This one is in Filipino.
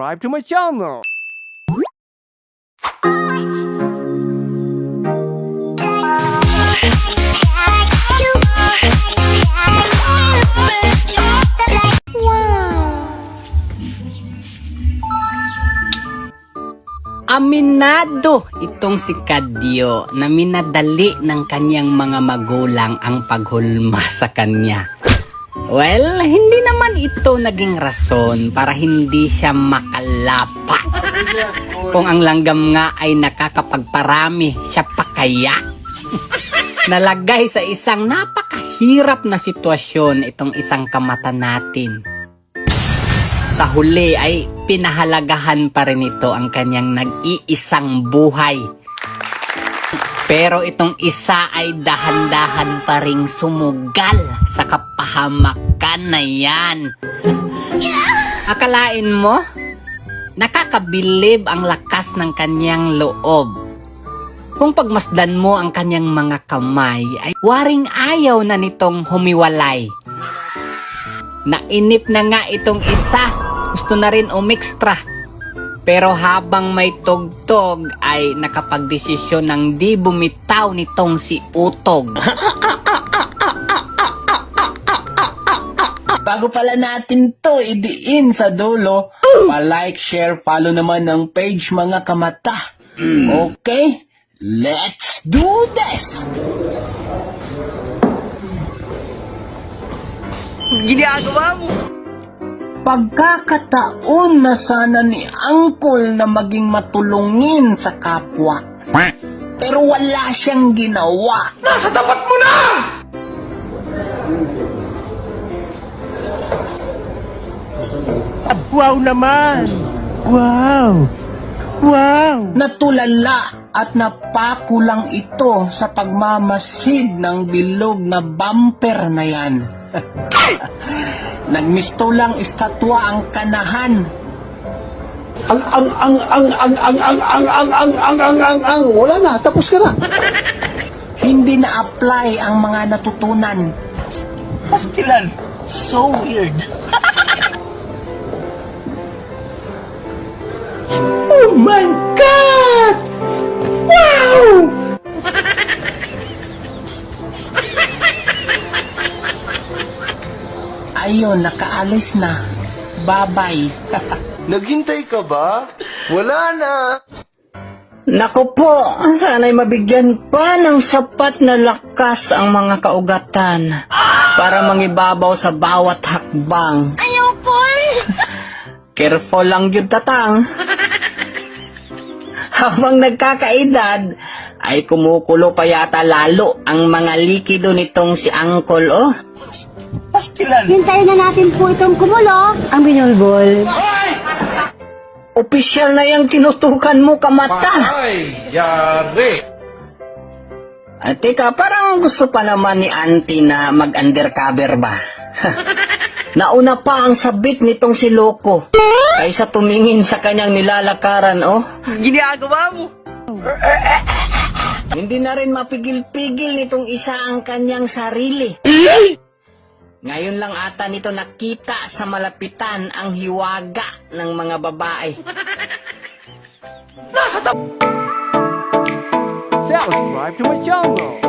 Subscribe to my channel. Aminado itong si Kadyo na minadali ng kanyang mga magulang ang paghulma sa kanya. Well, hindi naman ito naging rason para hindi siya makalapa. Kung ang langgam nga ay nakakapagparami, siya pa kaya. Nalagay sa isang napakahirap na sitwasyon itong isang kamata natin. Sa huli ay pinahalagahan pa rin ito ang kanyang nag-iisang buhay. Pero itong isa ay dahan-dahan pa ring sumugal sa kapahamakan na yan. Akalain mo? Nakakabilib ang lakas ng kanyang loob. Kung pagmasdan mo ang kanyang mga kamay ay waring ayaw na nitong humiwalay. Nainip na nga itong isa. Gusto na rin umextra. Pero habang may tugtog ay nakapagdesisyon ng di bumitaw nitong si Utog. Bago pala natin to idiin sa dulo, pa-like, share, follow naman ng page mga kamata. Okay? Let's do this! Ginagawa mo? Pagkakataon na sana ni Uncle na maging matulungin sa kapwa. Pero wala siyang ginawa. Nasa tapat mo na! Wow naman! Wow! Wow! Natulala at napakulang ito sa pagmamasid ng bilog na bumper na yan. Nagmistulang estatwa ang kanahan. Wala na, tapos ka na. Hindi na-apply ang mga natutunan. Pastilan, so weird. Oh my God! Wow! Ayun, nakaalis na. Bye-bye. Naghintay ka ba? Wala na. Naku po, sana'y mabigyan pa ng sapat na lakas ang mga kaugatan para mangibabaw sa bawat hakbang. Ayaw po Careful lang yun, tatang. Habang nagkakaedad, ay kumukulo pa yata lalo ang mga likido nitong si Uncle, oh. Pastilan. Hintayin na natin po itong kumulo. Ang binulbol. Opisyal na yung tinutukan mo, kamata. Ay, yari. At teka, parang gusto pa naman ni auntie na mag-undercover ba? Nauna pa ang sabik nitong si Loco kaysa tumingin sa kanyang nilalakaran, oh. Ginagawa mo. Hindi na rin mapigil-pigil nitong isa ang kanyang sarili. Ngayon lang ata nito nakita sa malapitan ang hiwaga ng mga babae. Subscribe to my channel.